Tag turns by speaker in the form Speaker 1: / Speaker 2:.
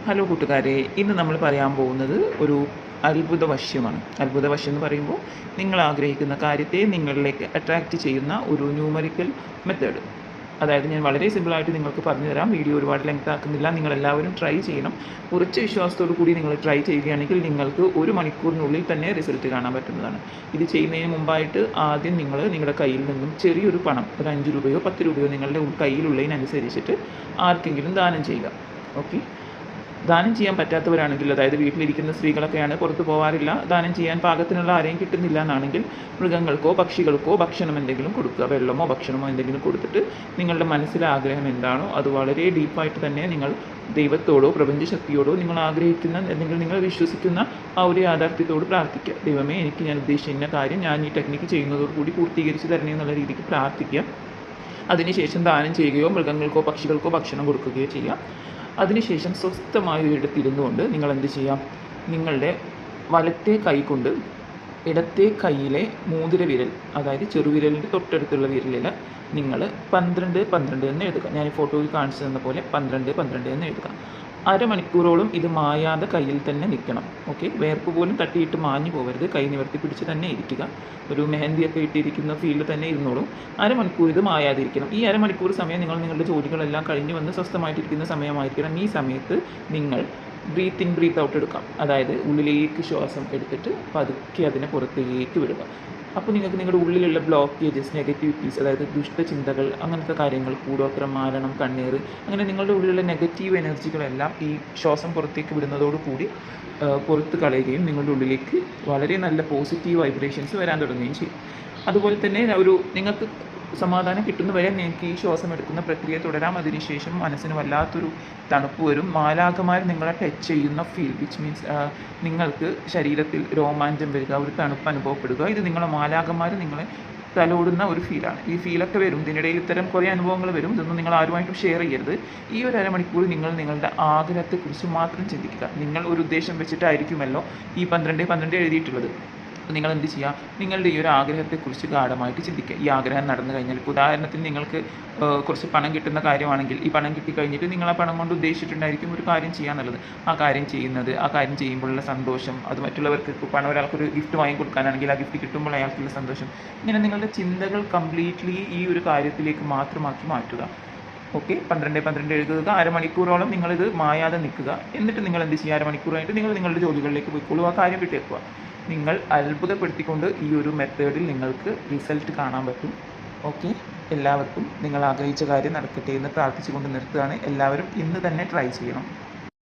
Speaker 1: Hello കൂട്ടുകാരെ, ഇന്ന് നമ്മൾ പറയാൻ പോകുന്നത് ഒരു അത്ഭുതവശ്യമാണ്. അത്ഭുതവശ്യം എന്ന് പറയുമ്പോൾ നിങ്ങൾ ആഗ്രഹിക്കുന്ന കാര്യത്തെ നിങ്ങളിലേക്ക് അട്രാക്റ്റ് ചെയ്യുന്ന ഒരു ന്യൂമറിക്കൽ മെത്തേഡ്. അതായത് ഞാൻ വളരെ സിമ്പിളായിട്ട് നിങ്ങൾക്ക് പറഞ്ഞു തരാം. വീഡിയോ ഒരുപാട് ലെങ്ത് ആക്കുന്നില്ല. നിങ്ങളെല്ലാവരും ട്രൈ ചെയ്യണം. ഉറച്ച വിശ്വാസത്തോടു കൂടി നിങ്ങൾ ട്രൈ ചെയ്യുകയാണെങ്കിൽ നിങ്ങൾക്ക് 1 മണിക്കൂറിനുള്ളിൽ തന്നെ റിസൾട്ട് കാണാൻ പറ്റുന്നതാണ്. ഇത് ചെയ്യുന്നതിന് മുമ്പായിട്ട് ആദ്യം നിങ്ങൾ നിങ്ങളുടെ കയ്യിൽ നിന്നും ചെറിയൊരു പണം, ഒരു 5 രൂപയോ 10 രൂപയോ നിങ്ങളുടെ കയ്യിലുള്ളതിനനുസരിച്ചിട്ട് ആർക്കെങ്കിലും ദാനം ചെയ്യുക. ഓക്കെ. ദാനം ചെയ്യാൻ പറ്റാത്തവരാണെങ്കിൽ, അതായത് വീട്ടിലിരിക്കുന്ന സ്ത്രീകളൊക്കെയാണ്, പുറത്ത് പോകാറില്ല, ദാനം ചെയ്യാൻ പാകത്തിനുള്ള ആരെയും കിട്ടുന്നില്ല എന്നാണെങ്കിൽ മൃഗങ്ങൾക്കോ പക്ഷികൾക്കോ ഭക്ഷണം എന്തെങ്കിലും കൊടുക്കുക. വെള്ളമോ ഭക്ഷണമോ എന്തെങ്കിലും കൊടുത്തിട്ട് നിങ്ങളുടെ മനസ്സിലെ ആഗ്രഹം എന്താണോ അത് വളരെ ഡീപ്പായിട്ട് തന്നെ നിങ്ങൾ ദൈവത്തോടോ പ്രപഞ്ചശക്തിയോടോ നിങ്ങൾ ആഗ്രഹിക്കുന്ന അല്ലെങ്കിൽ നിങ്ങൾ വിശ്വസിക്കുന്ന ആ ഒരു യാഥാർത്ഥ്യത്തോട് പ്രാർത്ഥിക്കുക. ദൈവമേ, എനിക്ക് ഞാൻ ഉദ്ദേശിക്കുന്ന കാര്യം ഞാൻ ഈ ടെക്നിക്ക് ചെയ്യുന്നതോടുകൂടി പൂർത്തീകരിച്ച് തരണേ എന്നുള്ള രീതിക്ക് പ്രാർത്ഥിക്കുക. അതിനുശേഷം ദാനം ചെയ്യുകയോ മൃഗങ്ങൾക്കോ പക്ഷികൾക്കോ ഭക്ഷണം കൊടുക്കുകയോ ചെയ്യാം. അതിനുശേഷം സ്വസ്ഥമായ ഒരിടത്തിരുന്നുകൊണ്ട് നിങ്ങൾ എന്ത് ചെയ്യാം? നിങ്ങളുടെ വലത്തെ കൈ കൊണ്ട് ഇടത്തെ കൈയിലെ മോതിര വിരൽ, അതായത് ചെറുവിരലിൻ്റെ തൊട്ടടുത്തുള്ള വിരലിൽ നിങ്ങൾ 12 12 എന്ന് എഴുതുക. ഞാൻ ഈ ഫോട്ടോയിൽ കാണിച്ചു തന്ന പോലെ 12 12 എന്ന് എഴുതുക. അരമണിക്കൂറോളം ഇത് മായാതെ കയ്യിൽ തന്നെ നിൽക്കണം. ഓക്കെ. വേർപ്പ് പോലും തട്ടിയിട്ട് മാഞ്ഞു പോകരുത്. കൈ നിവർത്തി പിടിച്ച് തന്നെ ഇരിക്കുക. ഒരു മെഹന്തിയൊക്കെ ഇട്ടിരിക്കുന്ന ഫീൽഡ് തന്നെ ഇരുന്നോളൂ. അരമണിക്കൂർ ഇത് മായാതിരിക്കണം. ഈ അരമണിക്കൂർ സമയം നിങ്ങൾ നിങ്ങളുടെ ജോലികളെല്ലാം കഴിഞ്ഞ് വന്ന് സ്വസ്ഥമായിട്ടിരിക്കുന്ന സമയമായിരിക്കണം. ഈ സമയത്ത് നിങ്ങൾ ബ്രീത്ത് ഇൻ ബ്രീത്ത് ഔട്ട് എടുക്കാം. അതായത് ഉള്ളിലേക്ക് ശ്വാസം എടുത്തിട്ട് പതുക്കെ അതിനെ പുറത്തേക്ക് വിടുക. അപ്പോൾ നിങ്ങൾക്ക് നിങ്ങളുടെ ഉള്ളിലുള്ള ബ്ലോക്കേജസ്, നെഗറ്റിവിറ്റീസ്, അതായത് ദുഷ്ടചിന്തകൾ, അങ്ങനത്തെ കാര്യങ്ങൾ, കൂടോത്രം, മാരണം, കണ്ണീർ, അങ്ങനെ നിങ്ങളുടെ ഉള്ളിലുള്ള നെഗറ്റീവ് എനർജികളെല്ലാം ഈ ശ്വാസം പുറത്തേക്ക് വിടുന്നതോടുകൂടി പുറത്ത് കളയുകയും നിങ്ങളുടെ ഉള്ളിലേക്ക് വളരെ നല്ല പോസിറ്റീവ് വൈബ്രേഷൻസ് വരാൻ തുടങ്ങുകയും ചെയ്യും. അതുപോലെ തന്നെ നിങ്ങൾക്ക് സമാധാനം കിട്ടുന്നവരെ നിങ്ങൾക്ക് ഈ ശ്വാസം എടുക്കുന്ന പ്രക്രിയ തുടരാം. അതിനുശേഷം മനസ്സിന് വല്ലാത്തൊരു തണുപ്പ് വരും. മാലാഖമാർ നിങ്ങളെ ടച്ച് ചെയ്യുന്ന ഫീൽ, വിച്ച് മീൻസ് നിങ്ങൾക്ക് ശരീരത്തിൽ രോമാഞ്ചം വരിക, ഒരു തണുപ്പ് അനുഭവപ്പെടുക. ഇത് നിങ്ങളെ മാലാഖമാർ നിങ്ങളെ തലോടുന്ന ഒരു ഫീലാണ്. ഈ ഫീലൊക്കെ വരും. ഇതിനിടയിൽ ഇത്തരം കുറേ അനുഭവങ്ങൾ വരും. ഇതൊന്നും നിങ്ങൾ ആരുമായിട്ടും ഷെയർ ചെയ്യരുത്. ഈ ഒരു അരമണിക്കൂർ നിങ്ങൾ നിങ്ങളുടെ ആഗ്രഹത്തെക്കുറിച്ച് മാത്രം ചിന്തിക്കുക. നിങ്ങൾ ഒരു ഉദ്ദേശം വെച്ചിട്ടായിരിക്കുമല്ലോ ഈ 12 12 എഴുതിയിട്ടുള്ളത്. നിങ്ങൾ എന്ത് ചെയ്യുക? നിങ്ങളുടെ ഈ ഒരു ആഗ്രഹത്തെക്കുറിച്ച് ഗാഢമായിട്ട് ചിന്തിക്കുക. ഈ ആഗ്രഹം നടന്നു കഴിഞ്ഞാൽ, ഇപ്പോൾ ഉദാഹരണത്തിന് നിങ്ങൾക്ക് കുറച്ച് പണം കിട്ടുന്ന കാര്യമാണെങ്കിൽ, ഈ പണം കിട്ടിക്കഴിഞ്ഞിട്ട് നിങ്ങൾ ആ പണം കൊണ്ട് ഉദ്ദേശിച്ചിട്ടുണ്ടായിരിക്കും ഒരു കാര്യം ചെയ്യാന്നുള്ളത്. ആ കാര്യം ചെയ്യുമ്പോഴുള്ള സന്തോഷം, അത് മറ്റുള്ളവർക്ക്, ഇപ്പോൾ പണം ഒരാൾക്കൊരു ഗിഫ്റ്റ് വാങ്ങി കൊടുക്കാനാണെങ്കിൽ ആ ഗിഫ്റ്റ് കിട്ടുമ്പോൾ അയാൾക്കുള്ള സന്തോഷം, ഇങ്ങനെ നിങ്ങളുടെ ചിന്തകൾ കംപ്ലീറ്റ്ലി ഈ ഒരു കാര്യത്തിലേക്ക് മാത്രമാക്കി മാറ്റുക. ഓക്കെ. 12 12 എഴുതുക. അരമണിക്കൂറോളം നിങ്ങളിത് മായാതെ നിൽക്കുക. എന്നിട്ട് നിങ്ങൾ എന്ത് ചെയ്യുക? അരമണിക്കൂറായിട്ട് നിങ്ങൾ നിങ്ങളുടെ ജോലികളിലേക്ക് പോയിക്കോളൂ. ആ കാര്യം വിട്ടേക്കുക. നിങ്ങൾ അത്ഭുതപ്പെടുത്തിക്കൊണ്ട് ഈ ഒരു മെത്തേഡിൽ നിങ്ങൾക്ക് റിസൾട്ട് കാണാൻ പറ്റും. ഓക്കെ. എല്ലാവർക്കും നിങ്ങൾ ആഗ്രഹിച്ച കാര്യം നടക്കട്ടെ എന്ന് പ്രാർത്ഥിച്ചുകൊണ്ട് നിർത്തുകയാണ്. എല്ലാവരും ഇന്ന് തന്നെ ട്രൈ ചെയ്യണം.